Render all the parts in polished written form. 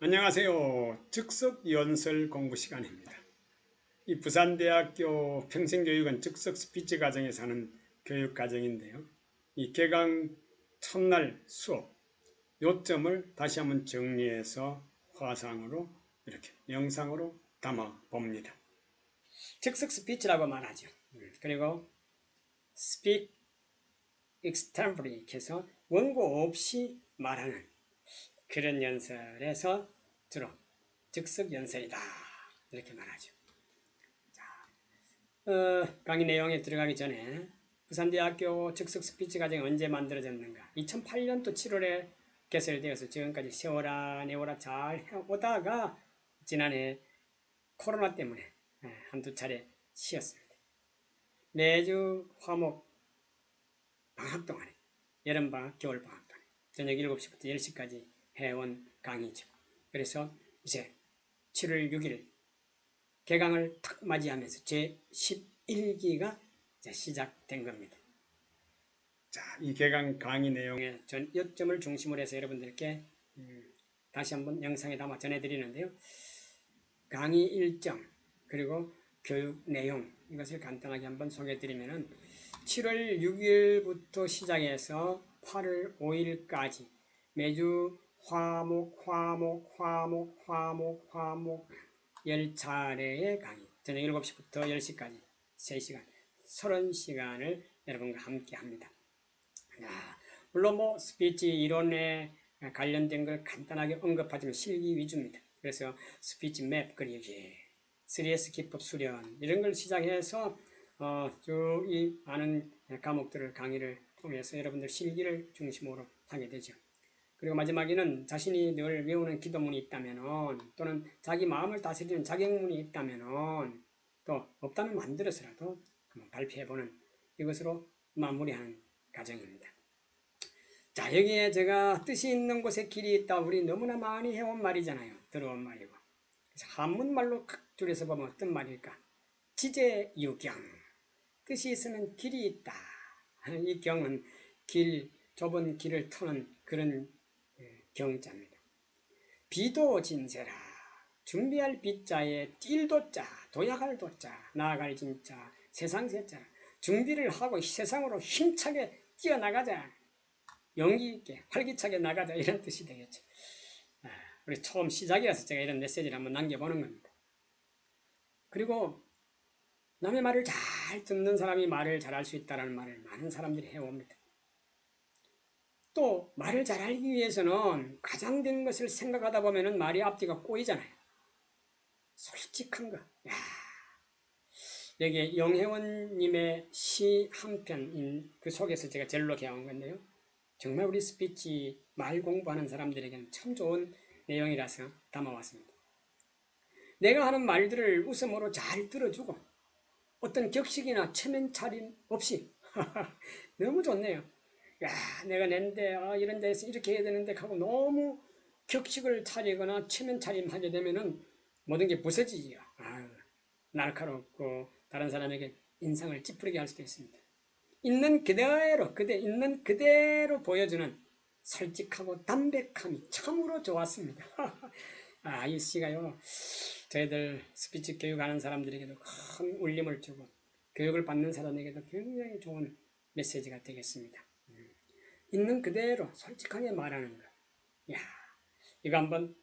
안녕하세요. 즉석연설 공부 시간입니다. 이 부산대학교 평생교육원 즉석 스피치 과정에서 하는 교육과정인데요. 이 개강 첫날 수업 요점을 다시 한번 정리해서 화상으로 이렇게 영상으로 담아 봅니다. 즉석 스피치라고 말하죠. 그리고 speak extempore 해서 원고 없이 말하는 그런 연설에서 주로 즉석 연설이다 이렇게 말하죠. 강의 내용에 들어가기 전에 부산대학교 즉석 스피치 과정이 언제 만들어졌는가? 2008년도 7월에 개설되어서 지금까지 세워라 내워라 잘 해오다가 지난해 코로나 때문에 한두 차례 쉬었습니다. 매주 화목 방학 동안에 여름방학 겨울방학 동안에 저녁 7시부터 10시까지 해온 강의죠. 그래서 이제 7월 6일 개강을 탁 맞이하면서 제11기가 시작된 겁니다. 자, 이 개강 강의 내용의 전 요점을 중심으로 해서 여러분들께 다시 한번 영상에 담아 전해드리는데요. 강의 일정 그리고 교육 내용 이것을 간단하게 한번 소개해드리면 7월 6일부터 시작해서 8월 5일까지 매주 화목 10차례의 강의 저녁 7시부터 10시까지 3시간 30시간을 여러분과 함께 합니다. 물론 스피치 이론에 관련된 걸 간단하게 언급하지만 실기 위주입니다. 그래서 스피치 맵 그리기 3S 기법 수련 이런 걸 시작해서 쭉 이 많은 과목들을 강의를 통해서 여러분들 실기를 중심으로 하게 되죠. 그리고 마지막에는 자신이 늘 외우는 기도문이 있다면 또는 자기 마음을 다스리는 자격문이 있다면 또 없다면 만들어서라도 발표해보는 이것으로 마무리하는 과정입니다. 자, 여기에 제가 뜻이 있는 곳에 길이 있다 우리 너무나 많이 해온 말이잖아요. 들어온 말이고. 그래서 한문말로 줄여서 보면 어떤 말일까? 지제유경 뜻이 있으면 길이 있다. 이 경은 좁은 길을 터는 그런 경자입니다. 비도진세라 준비할 비자에 띨도자 도약할 도자 나아갈 진자 세상세자라 준비를 하고 세상으로 힘차게 뛰어나가자 용기있게 활기차게 나가자 이런 뜻이 되겠죠. 우리 처음 시작이라서 제가 이런 메시지를 한번 남겨보는 겁니다. 그리고 남의 말을 잘 듣는 사람이 말을 잘할 수 있다는 말을 많은 사람들이 해옵니다. 또 말을 잘하기 위해서는 과장된 것을 생각하다 보면 말이 앞뒤가 꼬이잖아요. 솔직한 거. 여기에 영혜원님의 시 한 편인 그 속에서 제가 젤로 개화한 건데요. 정말 우리 스피치 말 공부하는 사람들에게는 참 좋은 내용이라서 담아왔습니다. 내가 하는 말들을 웃음으로 잘 들어주고 어떤 격식이나 체면차림 없이 너무 좋네요. 내가 낸데 이런 데서 이렇게 해야 되는데 하고 너무 격식을 차리거나 체면 차림하게 되면은 모든 게 부서지지요. 날카롭고 다른 사람에게 인상을 찌푸리게 할 수도 있습니다. 있는 그대로 보여주는 솔직하고 담백함이 참으로 좋았습니다. 이 시가요 저희들 스피치 교육하는 사람들에게도 큰 울림을 주고 교육을 받는 사람에게도 굉장히 좋은 메시지가 되겠습니다. 있는 그대로 솔직하게 말하는 것. 이거 한번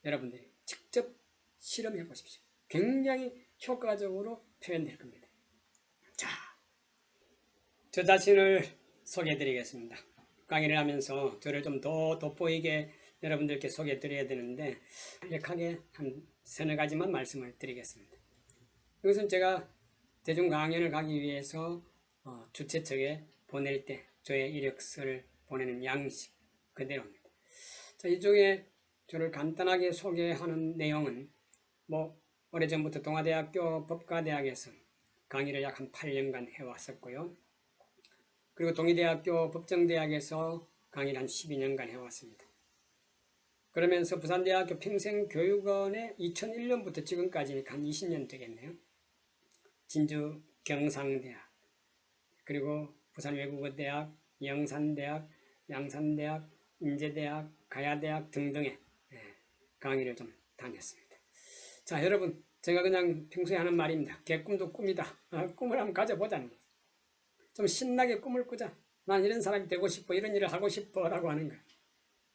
여러분들이 직접 실험해 보십시오. 굉장히 효과적으로 표현될 겁니다. 자, 저 자신을 소개해 드리겠습니다. 강의를 하면서 저를 좀 더 돋보이게 여러분들께 소개해 드려야 되는데 간략하게 한 서너 가지만 말씀을 드리겠습니다. 이것은 제가 대중 강연을 가기 위해서 주최 측에 보낼 때 저의 이력서를 보내는 양식 그대로입니다. 자, 이쪽에 저를 간단하게 소개하는 내용은 오래전부터 동아대학교 법과대학에서 강의를 약 한 8년간 해왔었고요. 그리고 동의대학교 법정대학에서 강의를 한 12년간 해왔습니다. 그러면서 부산대학교 평생교육원에 2001년부터 지금까지 한 20년 되겠네요. 진주 경상대학, 그리고 부산외국어대학, 영산대학, 양산대학, 인제대학, 가야대학 등등의 강의를 좀 다녔습니다. 자, 여러분, 제가 그냥 평소에 하는 말입니다. 개꿈도 꿈이다. 꿈을 한번 가져보자는 거예요. 좀 신나게 꿈을 꾸자. 난 이런 사람이 되고 싶어, 이런 일을 하고 싶어 라고 하는 거예요.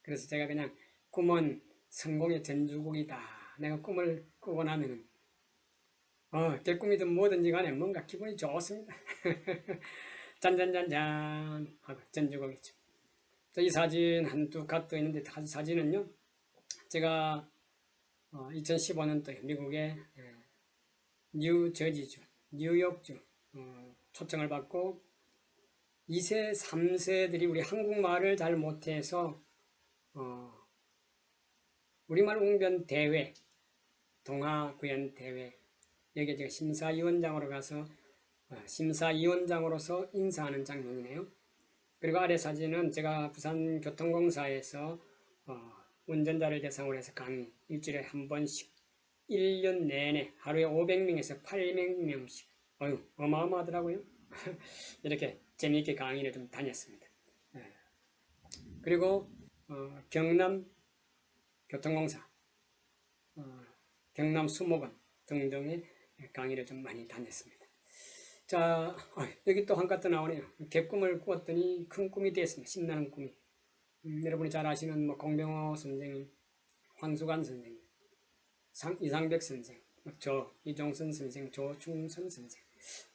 그래서 제가 그냥 꿈은 성공의 전주곡이다. 내가 꿈을 꾸고 나면은 개꿈이든 뭐든지 간에 뭔가 기분이 좋습니다. 짠짠짠짠 하고 전주곡이죠. 이 사진 한두 컷도 있는데 사진은요, 제가 2015년도에 미국의 뉴저지주, 뉴욕주 초청을 받고 2세, 3세들이 우리 한국말을 잘 못해서 우리말 웅변 대회, 동화구연 대회, 여기에 제가 심사위원장으로 가서 심사위원장으로서 인사하는 장면이네요. 그리고 아래 사진은 제가 부산교통공사에서 운전자를 대상으로 해서 강의 일주일에 한 번씩 1년 내내 하루에 500명에서 800명씩 어마어마하더라고요. 이렇게 재미있게 강의를 좀 다녔습니다. 그리고 경남 교통공사, 경남 수목원 등등의 강의를 좀 많이 다녔습니다. 자, 여기 또 한 컷 더 나오네요. 개꿈을 꾸었더니 큰 꿈이 되었습니다. 신나는 꿈이. 여러분이 잘 아시는 공병호 선생님, 황수관 선생님, 이상백 선생, 이종선 선생, 조충선 선생.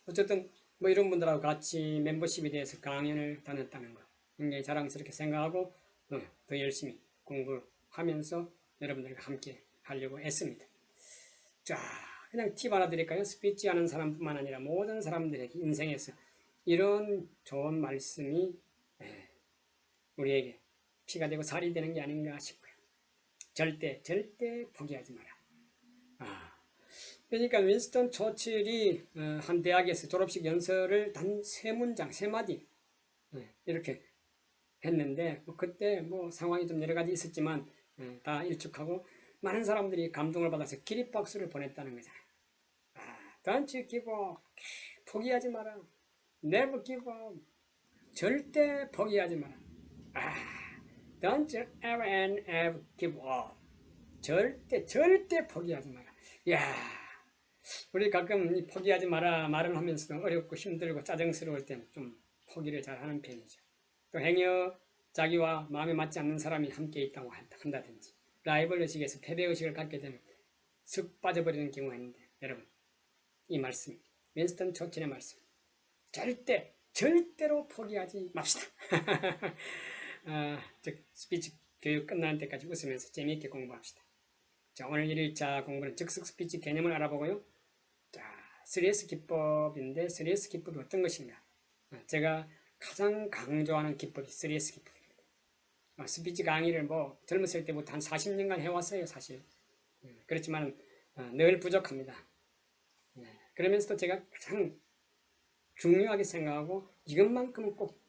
어쨌든 이런 분들하고 같이 멤버십이 돼서 강연을 다녔다는 거 굉장히 자랑스럽게 생각하고 더 열심히 공부하면서 여러분들과 함께 하려고 했습니다. 자, 그냥 팁 하나 드릴까요? 스피치 하는 사람뿐만 아니라 모든 사람들에게 인생에서 이런 좋은 말씀이 우리에게 피가 되고 살이 되는 게 아닌가 싶어요. 절대 포기하지 마라. 그러니까 윈스턴 처칠이 한 대학에서 졸업식 연설을 단 3문장, 3마디 이렇게 했는데 그때 상황이 좀 여러 가지 있었지만 다 일축하고 많은 사람들이 감동을 받아서 기립박수를 보냈다는 거잖아요. Don't you give up. 포기하지 마라. Never give up. 절대 포기하지 마라. Don't you ever and ever give up. 절대 포기하지 마라. 야, 우리 가끔 포기하지 마라 말을 하면서도 어렵고 힘들고 짜증스러울 때 좀 포기를 잘 하는 편이죠. 또 행여 자기와 마음에 맞지 않는 사람이 함께 있다고 한다든지 라이벌 의식에서 패배 의식을 갖게 되면 슥 빠져버리는 경우가 있는데 여러분 이 말씀 윈스턴 처칠의 말씀 절대로 포기하지 맙시다. 즉 스피치 교육 끝나는 때까지 웃으면서 재미있게 공부합시다. 자, 오늘 1일차 공부는 즉석 스피치 개념을 알아보고요. 자, 3S 기법인데 3S 기법이 어떤 것인가? 제가 가장 강조하는 기법이 3S 기법입니다. 스피치 강의를 젊었을 때부터 한 40년간 해왔어요, 사실. 그렇지만 늘 부족합니다. 그러면서도 제가 가장 중요하게 생각하고 이것만큼은 꼭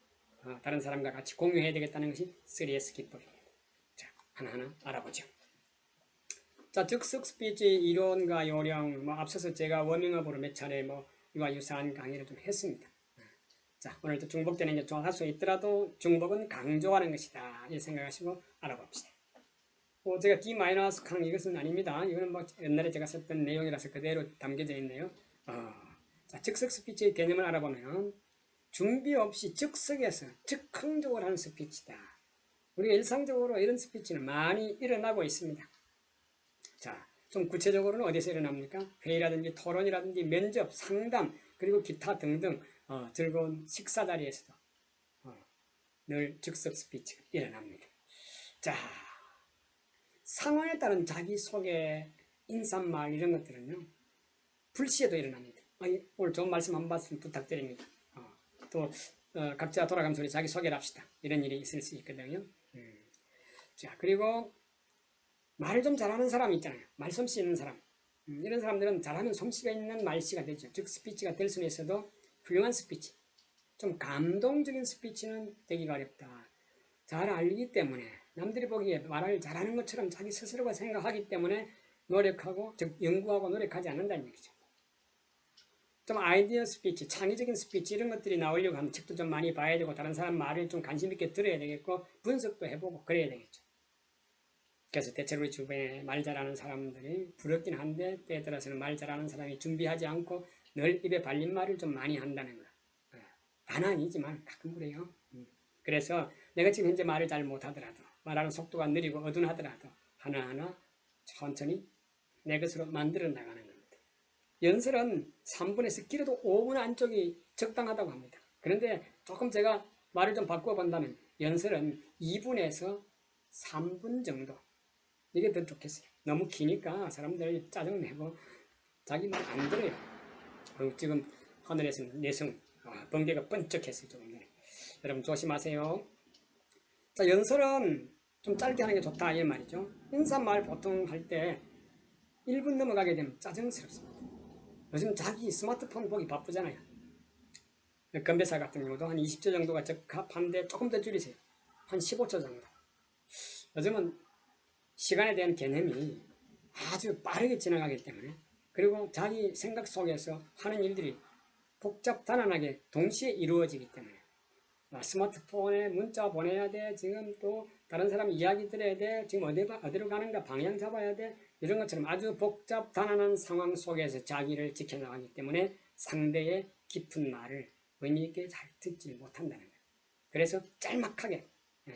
다른 사람과 같이 공유해야 되겠다는 것이 3S 기법입니다. 자, 하나하나 알아보죠. 자, 즉석 스피치 이론과 요령, 앞서서 제가 워밍업으로 몇 차례 이와 유사한 강의를 좀 했습니다. 자, 오늘도 중복되는 게 좀 할 수 있더라도 중복은 강조하는 것이다. 이 생각하시고 알아봅시다. 제가 D- 강의 이것은 아닙니다. 이거는 옛날에 제가 썼던 내용이라서 그대로 담겨져 있네요. 자, 즉석 스피치의 개념을 알아보면 준비 없이 즉석에서 즉흥적으로 하는 스피치다. 우리가 일상적으로 이런 스피치는 많이 일어나고 있습니다. 자, 좀 구체적으로는 어디서 일어납니까? 회의라든지 토론이라든지 면접, 상담, 그리고 기타 등등 즐거운 식사 자리에서도 늘 즉석 스피치가 일어납니다. 자, 상황에 따른 자기소개, 인사말 이런 것들은요. 불시에도 일어납니다. 오늘 좋은 말씀 한 말씀 부탁드립니다. 또 각자 돌아가면서 우리 자기소개를 합시다. 이런 일이 있을 수 있거든요. 자, 그리고 말을 좀 잘하는 사람 있잖아요. 말솜씨 있는 사람. 이런 사람들은 잘하면 솜씨가 있는 말씨가 되죠. 즉 스피치가 될 수는 있어도 훌륭한 스피치, 좀 감동적인 스피치는 되기가 어렵다. 잘 알기 때문에 남들이 보기에 말을 잘하는 것처럼 자기 스스로가 생각하기 때문에 노력하고 즉 연구하고 노력하지 않는다는 얘기죠. 좀 아이디어 스피치, 창의적인 스피치 이런 것들이 나오려고 하면 책도 좀 많이 봐야 되고 다른 사람 말을 좀 관심 있게 들어야 되겠고 분석도 해보고 그래야 되겠죠. 그래서 대체로 우리 주변에 말 잘하는 사람들이 부럽긴 한데 때에 따라서는 말 잘하는 사람이 준비하지 않고 늘 입에 발린 말을 좀 많이 한다는 거. 다는 아니지만 가끔 그래요. 그래서 내가 지금 현재 말을 잘 못하더라도 말하는 속도가 느리고 어둔하더라도 하나하나 천천히 내 것으로 만들어 나가는 겁니다. 연설은 3분에서 길어도 5분 안쪽이 적당하다고 합니다. 그런데 조금 제가 말을 좀 바꾸어 본다면 연설은 2분에서 3분 정도 이게 더 좋겠어요. 너무 기니까 사람들 짜증내고 자기 말 안 들어요. 지금 하늘에서는 내성 번개가 번쩍했어요. 조금 전에. 여러분 조심하세요. 자, 연설은 좀 짧게 하는 게 좋다 이 말이죠. 인사말 보통 할 때 1분 넘어가게 되면 짜증스럽습니다. 요즘 자기 스마트폰 보기 바쁘잖아요. 건배사 같은 경우도 한 20초 정도가 적합한데 조금 더 줄이세요. 한 15초 정도. 요즘은 시간에 대한 개념이 아주 빠르게 지나가기 때문에 그리고 자기 생각 속에서 하는 일들이 복잡단안하게 동시에 이루어지기 때문에 스마트폰에 문자 보내야 돼. 지금 또 다른 사람 이야기 들어야 돼. 지금 어디로 가는가 방향 잡아야 돼. 이런 것처럼 아주 복잡단안한 상황 속에서 자기를 지켜나가기 때문에 상대의 깊은 말을 의미 있게 잘 듣지 못한다는 거예요. 그래서 짤막하게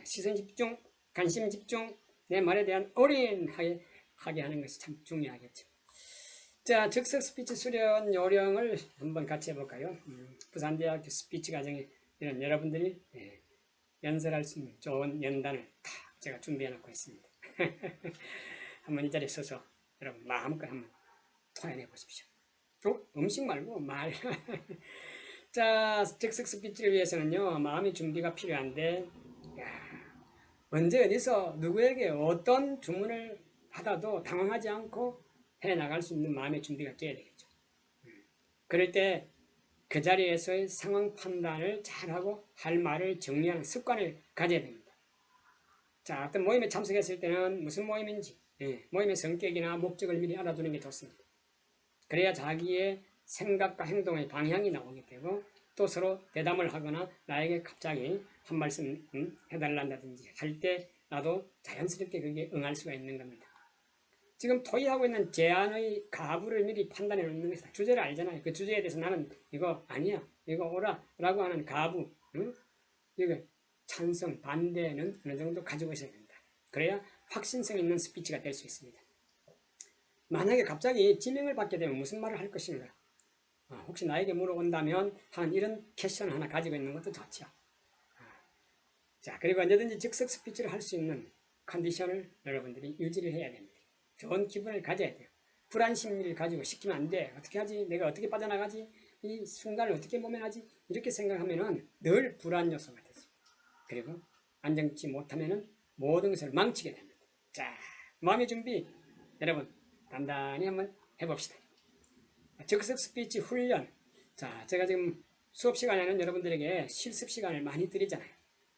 시선 집중, 관심 집중, 내 말에 대한 올인하게 하는 것이 참 중요하겠죠. 자, 즉석 스피치 수련 요령을 한번 같이 해볼까요? 부산대학교 스피치 과정에 이런 여러분들이 연설할 수 있는 좋은 연단을 다 제가 준비해 놓고 있습니다. 한번 이 자리에 서서 여러분 마음껏 한번 토해내 보십시오. 음식 말고 말. 자, 즉석 스피치를 위해서는요, 마음의 준비가 필요한데, 언제 어디서 누구에게 어떤 주문을 받아도 당황하지 않고 해 나갈 수 있는 마음의 준비가 돼야 되겠죠. 그럴 때 그 자리에서의 상황 판단을 잘하고 할 말을 정리하는 습관을 가져야 됩니다. 자, 어떤 모임에 참석했을 때는 무슨 모임인지, 모임의 성격이나 목적을 미리 알아두는 게 좋습니다. 그래야 자기의 생각과 행동의 방향이 나오게 되고 또 서로 대담을 하거나 나에게 갑자기 한 말씀 해달란다든지 할 때 나도 자연스럽게 그게 응할 수가 있는 겁니다. 지금 토의하고 있는 제안의 가부를 미리 판단해 놓는 것이다. 주제를 알잖아요. 그 주제에 대해서 나는 이거 아니야, 이거 오라 라고 하는 가부, 이거 찬성, 반대는 어느 정도 가지고 있어야 됩니다. 그래야 확신성 있는 스피치가 될 수 있습니다. 만약에 갑자기 지명을 받게 되면 무슨 말을 할 것인가? 혹시 나에게 물어본다면 한 이런 퀘션 하나 가지고 있는 것도 좋죠. 자, 그리고 언제든지 즉석 스피치를 할 수 있는 컨디션을 여러분들이 유지를 해야 됩니다. 좋은 기분을 가져야 돼요. 불안 심리를 가지고 시키면 안 돼. 어떻게 하지? 내가 어떻게 빠져나가지? 이 순간을 어떻게 모면하지? 이렇게 생각하면은 늘 불안 요소가 되죠. 그리고 안정치 못하면은 모든 것을 망치게 됩니다. 자, 마음의 준비 여러분 단단히 한번 해봅시다. 즉석 스피치 훈련. 자, 제가 지금 수업 시간에는 여러분들에게 실습 시간을 많이 드리잖아요.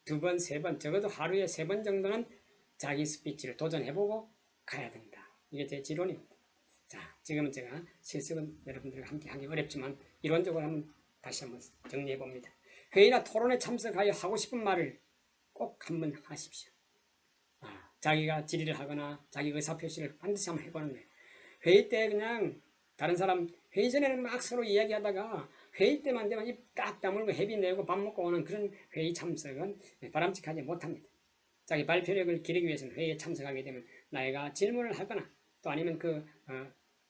2번, 3번, 적어도 하루에 3번 정도는 자기 스피치를 도전해보고 가야 된다. 이게 제 지론입니다. 자, 지금은 제가 실습은 여러분들과 함께 하기 어렵지만 이론적으로 한번 다시 한번 정리해 봅니다. 회의나 토론에 참석하여 하고 싶은 말을 꼭 한번 하십시오. 자기가 질의를 하거나 자기 의사표시를 반드시 한번 해보는 거예요. 회의 때 그냥 다른 사람 회의 전에는 막 서로 이야기하다가 회의 때만 되면 입 딱 다물고 회비 내고 밥 먹고 오는 그런 회의 참석은 바람직하지 못합니다. 자기 발표력을 기르기 위해서는 회의에 참석하게 되면 나이가 질문을 하거나 또 아니면 그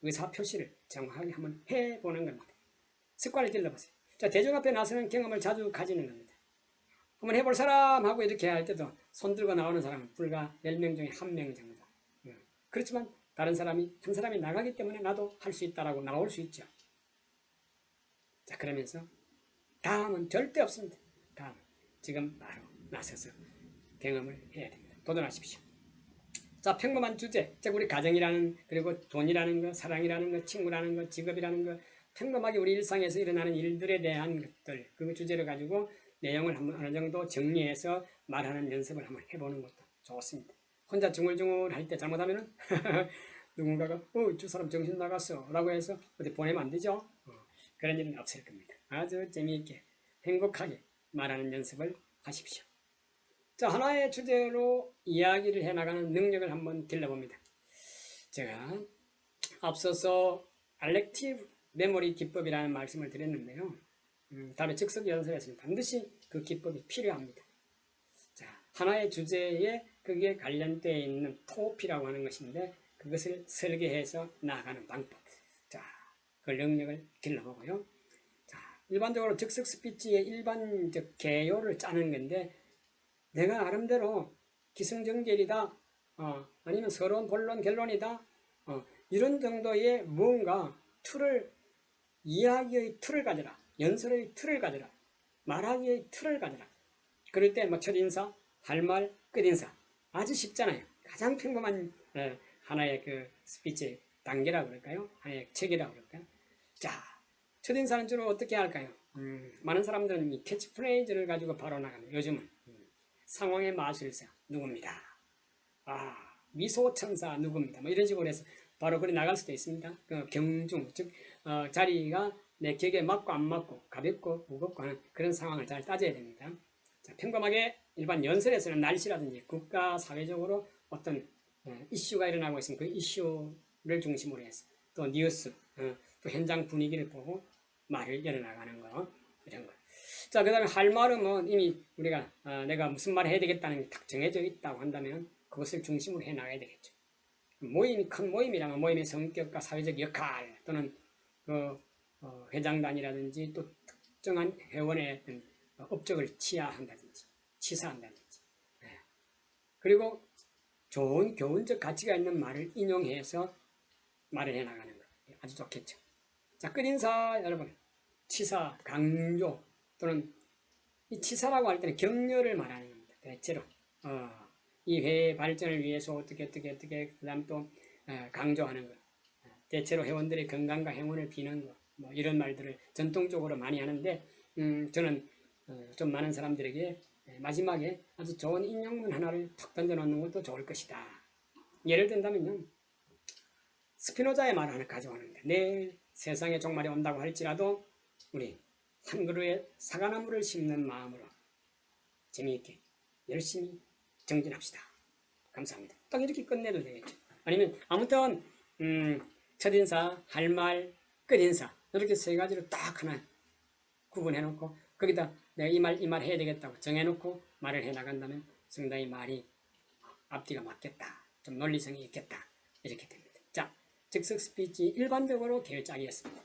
의사표시를 정확하게 한번 해보는 겁니다. 습관을 길러보세요. 자, 대중 앞에 나서는 경험을 자주 가지는 겁니다. 한번 해볼 사람 하고 이렇게 할 때도 손 들고 나오는 사람은 불과 10명 중에 1명 정도. 그렇지만 다른 사람이 한 사람이 나가기 때문에 나도 할 수 있다라고 나올 수 있죠. 자, 그러면서 다음은 절대 없습니다. 다음 지금 바로 나서서 경험을 해야 됩니다. 도전하십시오. 자, 평범한 주제, 즉 우리 가정이라는, 그리고 돈이라는 거, 사랑이라는 거, 친구라는 거, 직업이라는 거, 평범하게 우리 일상에서 일어나는 일들에 대한 것들, 그 주제를 가지고 내용을 한번 어느 정도 정리해서 말하는 연습을 한번 해보는 것도 좋습니다. 혼자 중얼중얼 할 때 잘못하면은 누군가가 저 사람 정신 나갔어 라고 해서 어디 보내면 안 되죠. 그런 일은 없을 겁니다. 아주 재미있게 행복하게 말하는 연습을 하십시오. 자, 하나의 주제로 이야기를 해나가는 능력을 한번 길러봅니다. 제가 앞서서 알렉티브 메모리 기법이라는 말씀을 드렸는데요. 다음에 즉석 연습에서는 반드시 그 기법이 필요합니다. 자, 하나의 주제에 그게 관련되어 있는 토피라고 하는 것인데 그것을 설계해서 나아가는 방법. 자, 그 능력을 길러보고요. 자, 일반적으로 즉석 스피치의 일반적 개요를 짜는 건데 내가 나름대로 기승전결이다, 아니면 서론, 본론, 결론이다, 이런 정도의 뭔가 틀을, 이야기의 틀을 가져라, 연설의 틀을 가져라, 말하기의 틀을 가져라. 그럴 때 뭐 첫인사, 할 말, 끝인사. 아주 쉽잖아요. 가장 평범한 하나의 그 스피치 단계라고 그럴까요? 하나의 책이라고 그럴까요? 자, 첫인사는 주로 어떻게 할까요? 많은 사람들은 이 캐치프레이즈를 가지고 바로 나가는 요즘은 상황의 마술사 누굽니다. 미소천사 누굽니다. 뭐 이런 식으로 해서 바로 그리 나갈 수도 있습니다. 그 경중, 즉 자리가 내 격에 맞고 안 맞고 가볍고 무겁고 하는 그런 상황을 잘 따져야 됩니다. 자, 평범하게 일반 연설에서는 날씨라든지 국가 사회적으로 어떤 이슈가 일어나고 있으면 그 이슈를 중심으로 해서 또 뉴스, 또 현장 분위기를 보고 말을 열어나가는 거 이런 거. 자, 그 다음에 할 말은 뭐 이미 우리가 내가 무슨 말을 해야 되겠다는 게 딱 정해져 있다고 한다면 그것을 중심으로 해 나가야 되겠죠. 모임이 큰 모임이라면 모임의 성격과 사회적 역할 또는 그 회장단이라든지 또 특정한 회원의 어떤 업적을 치하한다든지 치사한다든지, 그리고 좋은 교훈적 가치가 있는 말을 인용해서 말을 해나가는 거 아주 좋겠죠. 자, 끝인사 여러분, 치사, 강조 또는 이 치사라고 할 때는 격려를 말하는 겁니다. 대체로 이 회의 발전을 위해서 어떻게 그 다음 또 강조하는 것, 대체로 회원들의 건강과 행운을 비는 것, 뭐 이런 말들을 전통적으로 많이 하는데 저는 좀 많은 사람들에게 마지막에 아주 좋은 인용문 하나를 탁 던져놓는 것도 좋을 것이다. 예를 든다면요, 스피노자의 말을 하나 가져오는데 내일 세상에 종말이 온다고 할지라도 우리 한 그루의 사과나무를 심는 마음으로 재미있게 열심히 정진합시다. 감사합니다. 딱 이렇게 끝내도 되겠죠. 아니면 아무튼 첫인사, 할 말, 끝인사 이렇게 세 가지로 딱 하나 구분해놓고 거기다 내가 이 말 해야 되겠다고 정해놓고 말을 해나간다면 상당히 말이 앞뒤가 맞겠다. 좀 논리성이 있겠다. 이렇게 됩니다. 자, 즉석 스피치 일반적으로 계획 짜기였습니다.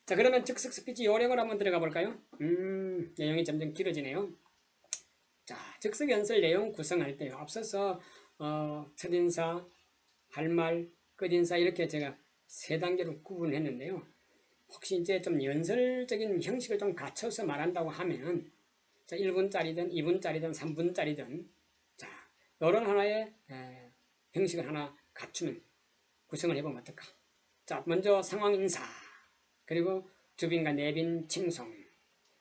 자, 그러면 즉석 스피치 요령을 한번 들어가 볼까요? 내용이 점점 길어지네요. 자, 즉석 연설 내용 구성할 때요. 앞서서 첫인사, 할 말, 끝인사 이렇게 제가 세 단계로 구분했는데요. 혹시 이제 좀 연설적인 형식을 좀 갖춰서 말한다고 하면 자, 1분짜리든 2분짜리든 3분짜리든 자, 이런 하나의 형식을 하나 갖추면 구성을 해보면 어떨까? 자, 먼저 상황 인사, 그리고 주빈과 내빈 칭송.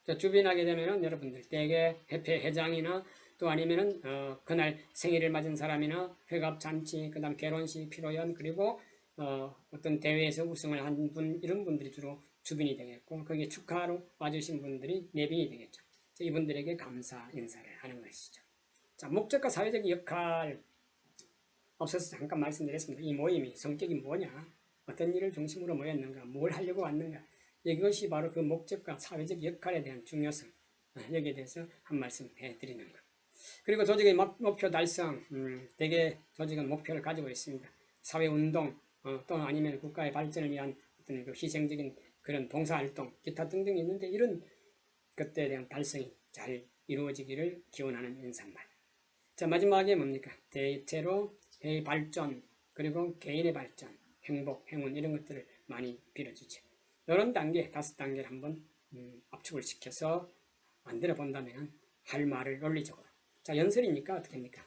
자, 주빈하게 되면은 여러분들 대개 협회 회장이나 또 아니면은 그날 생일을 맞은 사람이나 회갑 잔치, 그다음 결혼식 피로연, 그리고 어떤 대회에서 우승을 한 분, 이런 분들이 주로 주빈이 되겠고 거기에 축하로 와주신 분들이 내빈이 되겠죠. 자, 이분들에게 감사 인사를 하는 것이죠. 자, 목적과 사회적 역할 앞서서 잠깐 말씀드렸습니다. 이 모임이 성격이 뭐냐, 어떤 일을 중심으로 모였는가, 뭘 하려고 왔는가, 이것이 바로 그 목적과 사회적 역할에 대한 중요성, 여기에 대해서 한 말씀 해드리는 것. 그리고 조직의 목표 달성, 대개 조직은 목표를 가지고 있습니다. 사회운동, 또는 아니면 국가의 발전을 위한 어떤 그 희생적인 그런 봉사활동, 기타 등등이 있는데 이런 것들에 대한 달성이 잘 이루어지기를 기원하는 인사말. 자, 마지막에 뭡니까? 대체로 회의 발전, 그리고 개인의 발전, 행복, 행운 이런 것들을 많이 빌어주죠. 이런 단계, 5단계를 한번 압축을 시켜서 만들어 본다면 할 말을 논리적으로. 자, 연설이니까 어떻게 합니까?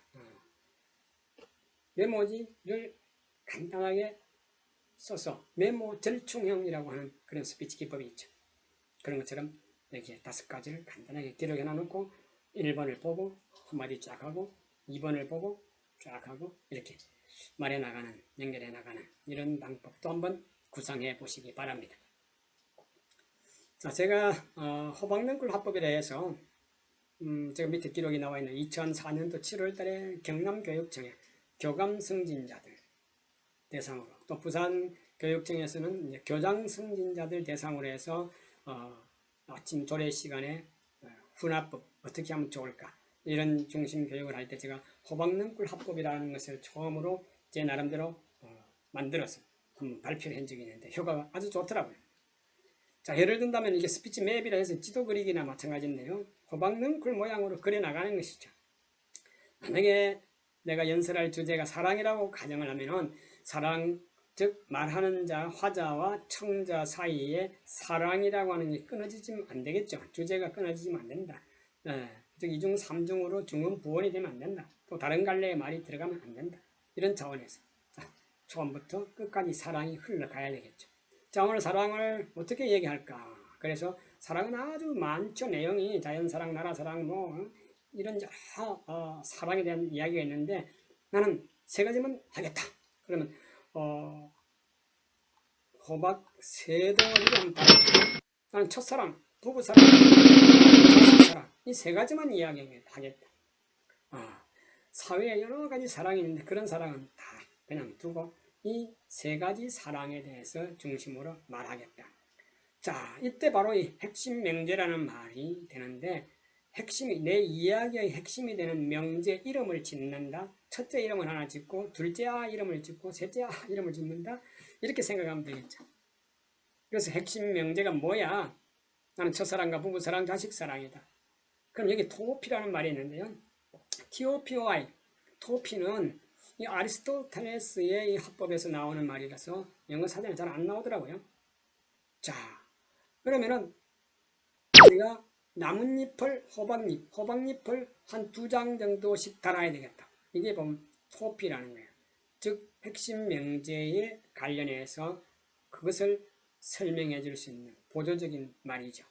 메모지를 간단하게 써서 메모 절충형이라고 하는 그런 스피치 기법이 있죠. 그런 것처럼 여기에 5가지를 간단하게 기록해 놔놓고 1번을 보고 한마디 쫙 하고 2번을 보고 쫙 하고 이렇게 말해 나가는, 연결해 나가는 이런 방법도 한번 구상해 보시기 바랍니다. 자, 제가 호박능쿨 화법에 대해서 제가 밑에 기록이 나와 있는 2004년도 7월 달에 경남교육청에 교감 승진자들 대상으로, 또 부산 교육청에서는 이제 교장 승진자들 대상으로 해서 아침 조례 시간에 훈화법 어떻게 하면 좋을까, 이런 중심 교육을 할 때 제가 호박능쿨 합법이라는 것을 처음으로 제 나름대로 만들어서 한번 발표를 한 적이 있는데 효과가 아주 좋더라고요. 자, 예를 든다면 이게 스피치 맵이라 해서 지도 그리기나 마찬가지인데요. 호박능쿨 모양으로 그려 나가는 것이죠. 만약에 내가 연설할 주제가 사랑이라고 가정을 하면은 사랑, 즉 말하는 자, 화자와 청자 사이에 사랑이라고 하는 게 끊어지면 안 되겠죠. 주제가 끊어지면 안 된다. 즉 이중 삼중으로 중은 부원이 되면 안 된다. 또 다른 갈래의 말이 들어가면 안 된다. 이런 차원에서 처음부터 끝까지 사랑이 흘러가야 되겠죠. 자, 오늘 사랑을 어떻게 얘기할까? 그래서 사랑은 아주 많죠. 내용이 자연사랑, 나라사랑, 이런 여러 사랑에 대한 이야기가 있는데 나는 세 가지만 하겠다. 그러면 호박 세 덩어리를 한번 따라볼게요. 나는 첫사랑, 부부사랑, 자식사랑, 이 세 가지만 이야기하겠다. 사회에 여러 가지 사랑이 있는데 그런 사랑은 다 그냥 두고 이 세 가지 사랑에 대해서 중심으로 말하겠다. 자, 이때 바로 이 핵심 명제라는 말이 되는데, 핵심이, 내 이야기의 핵심이 되는 명제 이름을 짓는다. 첫째 이름을 하나 짓고 둘째 이름을 짓고 셋째 이름을 짓는다. 이렇게 생각하면 되겠죠. 그래서 핵심 명제가 뭐야? 나는 첫사랑과 부부사랑, 자식사랑이다. 그럼 여기 토피라는 말이 있는데요. TOPOI, 토피는 이 아리스토텔레스의 이 합법에서 나오는 말이라서 영어 사전에 잘 안 나오더라고요. 자, 그러면은 우리가 나뭇잎을, 호박잎을 한 2장 정도씩 달아야 되겠다. 이게 보면 토피라는 거예요. 즉 핵심 명제에 관련해서 그것을 설명해 줄 수 있는 보조적인 말이죠.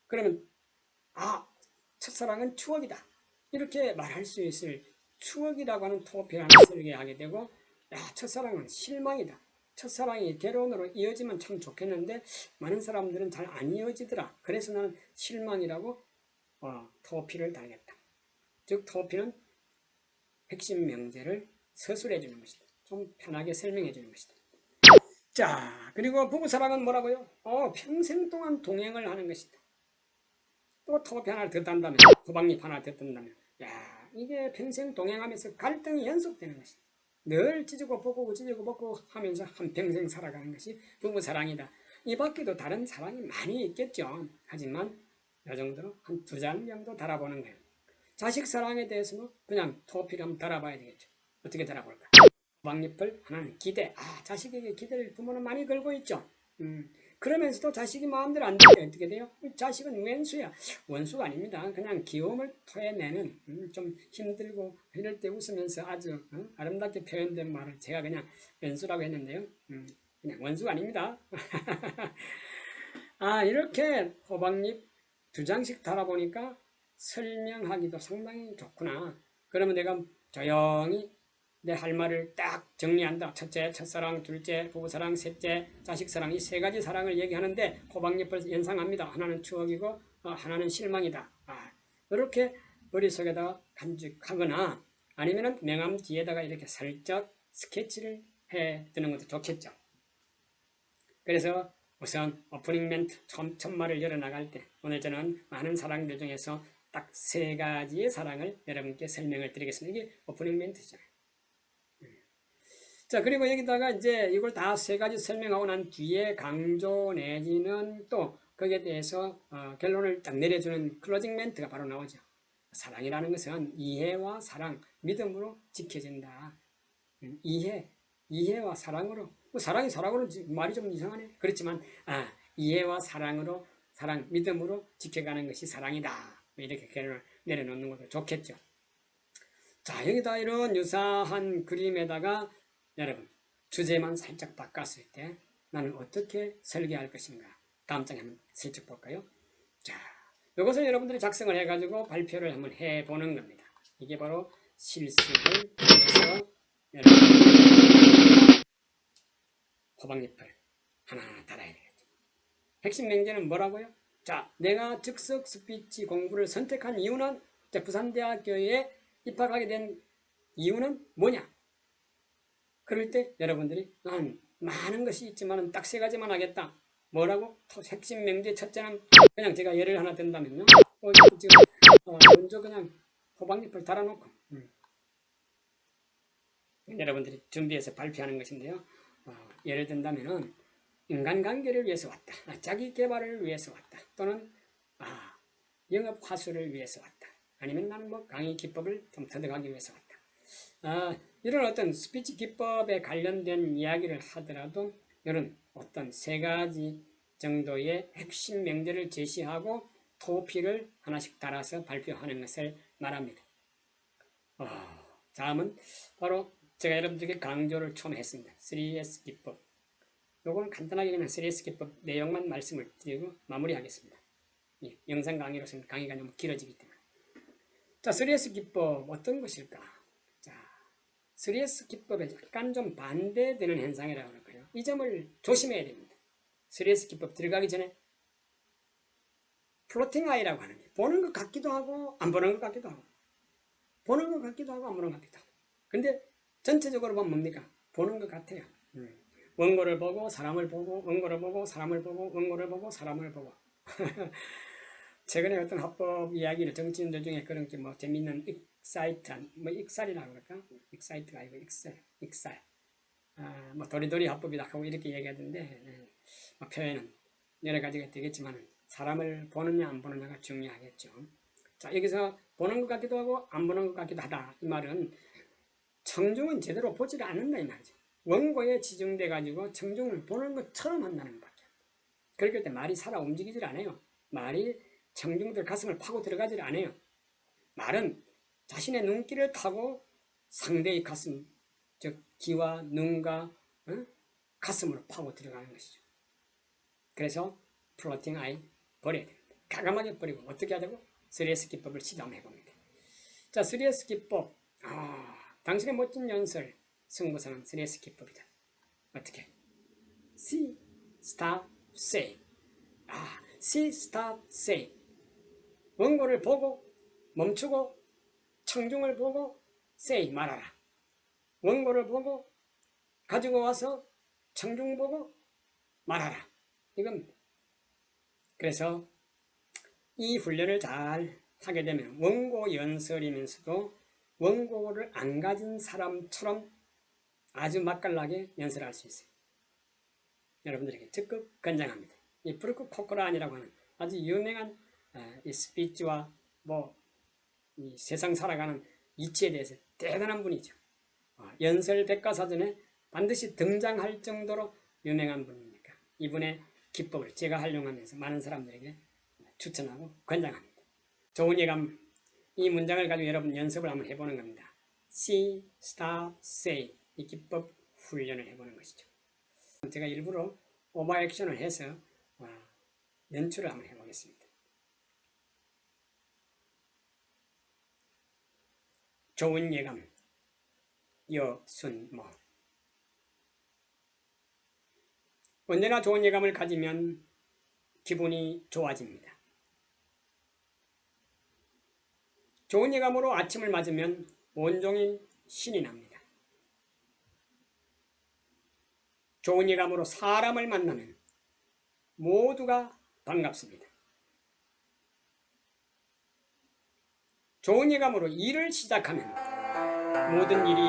그러면 첫사랑은 추억이다. 이렇게 말할 수 있을 추억이라고 하는 토피를 하나 설계하게 되고, 첫사랑은 실망이다. 첫사랑이 결혼으로 이어지면 참 좋겠는데 많은 사람들은 잘 안 이어지더라. 그래서 나는 실망이라고 토피를 달겠다. 즉 토피는 핵심 명제를 서술해 주는 것이다. 좀 편하게 설명해 주는 것이다. 자, 그리고 부부사랑은 뭐라고요? 평생 동안 동행을 하는 것이다. 또 토피 하나를 더 딴다면, 호박잎 하나 더 딴다면, 이게 평생 동행하면서 갈등이 연속되는 것이다. 늘 찢고 벗고 하면서 한평생 살아가는 것이 부부사랑이다. 이 밖에도 다른 사랑이 많이 있겠죠. 하지만 이 정도로 한 2장 정도 달아보는 거예요. 자식사랑에 대해서는 그냥 토피를 한번 달아봐야 되겠죠. 어떻게 달아볼까? 호박잎을 하나는 기대. 자식에게 기대를 부모는 많이 걸고 있죠. 그러면서도 자식이 마음대로 안 되면 어떻게 돼요? 자식은 왼수야. 원수가 아닙니다. 그냥 귀여움을 토해내는, 좀 힘들고 이럴 때 웃으면서 아주 아름답게 표현된 말을 제가 그냥 왼수라고 했는데요. 그냥 원수가 아닙니다. 이렇게 호박잎 2장씩 달아보니까 설명하기도 상당히 좋구나. 그러면 내가 조용히 내 할 말을 딱 정리한다. 첫째, 첫사랑, 둘째, 부부사랑, 셋째, 자식사랑, 이 세 가지 사랑을 얘기하는데 호박잎을 연상합니다. 하나는 추억이고 하나는 실망이다. 이렇게 머릿속에다가 간직하거나 아니면은 명함 뒤에다가 이렇게 살짝 스케치를 해 두는 것도 좋겠죠. 그래서 우선 오프닝 멘트 첫말을 열어나갈 때 오늘 저는 많은 사랑들 중에서 딱 3가지의 사랑을 여러분께 설명을 드리겠습니다. 이게 오프닝 멘트잖아요. 자, 그리고 여기다가 이제 이걸 다 3가지 설명하고 난 뒤에 강조 내지는 또 거기에 대해서 결론을 딱 내려주는 클로징 멘트가 바로 나오죠. 사랑이라는 것은 이해와 사랑, 믿음으로 지켜진다. 이해와 사랑으로, 사랑이 사랑으로 말이 좀 이상하네. 그렇지만 이해와 사랑으로, 사랑, 믿음으로 지켜가는 것이 사랑이다. 이렇게 결론을 내려놓는 것도 좋겠죠. 자, 여기다 이런 유사한 그림에다가 여러분 주제만 살짝 바꿨을 때 나는 어떻게 설계할 것인가, 다음 장에 한번 슬쩍 볼까요? 자, 이것을 여러분들이 작성을 해가지고 발표를 한번 해보는 겁니다. 이게 바로 실습을 해서 여러분 호박잎을 하나 달아야 되겠죠. 핵심 명제는 뭐라고요? 자, 내가 즉석 스피치 공부를 선택한 이유는, 부산대학교에 입학하게 된 이유는 뭐냐? 그럴 때 여러분들이 난 많은 것이 있지만 딱 세 가지만 하겠다. 뭐라고? 핵심 명제 첫째는 그냥 제가 예를 하나 든다면요. 지금 먼저 그냥 호박잎을 달아놓고 여러분들이 준비해서 발표하는 것인데요. 예를 든다면은 인간관계를 위해서 왔다. 자기 개발을 위해서 왔다. 또는 영업 화수를 위해서 왔다. 아니면 나는 뭐 강의 기법을 좀 터득하기 위해서 왔다. 이런 어떤 스피치 기법에 관련된 이야기를 하더라도 이런 어떤 세 가지 정도의 핵심 명제를 제시하고 토픽을 하나씩 달아서 발표하는 것을 말합니다. 다음은 바로 제가 여러분들에게 강조를 처음 했습니다. 3S 기법. 요거는 간단하게 그냥 3S 기법 내용만 말씀을 드리고 마무리하겠습니다. 예, 영상 강의로서는 강의가 너무 길어지기 때문에. 자, 3S 기법 어떤 것일까? 자, 3S 기법에 약간 좀 반대되는 현상이라고 할까요? 이 점을 조심해야 됩니다. 3S 기법 들어가기 전에 플로팅 아이라고 하는 게 보는 것 같기도 하고 안 보는 것 같기도 하고 보는 것 같기도 하고 안 보는 것 같기도 하고 근데 전체적으로 보면 뭡니까? 보는 것 같아요. 원고를 보고 사람을 보고 원고를 보고 사람을 보고 원고를 보고 사람을 보고 최근에 어떤 합법 이야기를 정치인들 중에 그런 게 뭐 재밌는 익사이트한 뭐 익살이라고 그럴까? 익사이트가 아니고 익살 뭐 도리도리 합법이다 하고 이렇게 얘기하던데 표현은 여러 가지가 되겠지만 사람을 보느냐 안 보느냐가 중요하겠죠. 자, 여기서 보는 것 같기도 하고 안 보는 것 같기도 하다. 이 말은 청중은 제대로 보지를 않는다 이 말이죠. 원고에 지정돼 가지고 청중을 보는 것처럼 한다는 것밖에. 그럴 때 말이 살아 움직이질 않아요. 말이 청중들 가슴을 파고 들어가질 않아요. 말은 자신의 눈길을 타고 상대의 가슴, 즉 귀와 눈과 가슴으로 파고 들어가는 것이죠. 그래서 플로팅 아이 버려야 됩니다. 가감하게 버리고 어떻게 하자고? 3S 기법을 시도해 봅니다. 자, 3S 기법. 당신의 멋진 연설 승부사는 3S 기법이다. 어떻게? See, stop, say. see, stop, say. 원고를 보고 멈추고 청중을 보고 say 말하라. 원고를 보고 가지고 와서 청중 보고 말하라. 이겁니다. 그래서 이 훈련을 잘 하게 되면 원고 연설이면서도 원고를 안 가진 사람처럼 아주 맛깔나게 연설할 수 있어요. 여러분들에게 적극 권장합니다. 이 브루크 코크란이라고 하는 아주 유명한 이 스피치와 이 세상 살아가는 이치에 대해서 대단한 분이죠. 연설 백과사전에 반드시 등장할 정도로 유명한 분이니까 이분의 기법을 제가 활용하면서 많은 사람들에게 추천하고 권장합니다. 좋은 예감, 이 문장을 가지고 여러분 연습을 한번 해보는 겁니다. See, stop, say 이 기법 훈련을 해보는 것이죠. 제가 일부러 오버액션을 해서 연출을 한번 해보겠습니다. 좋은 예감, 여순모. 언제나 좋은 예감을 가지면 기분이 좋아집니다. 좋은 예감으로 아침을 맞으면 온종일 신이 납니다. 좋은 예감으로 사람을 만나면 모두가 반갑습니다. 좋은 예감으로 일을 시작하면 모든 일이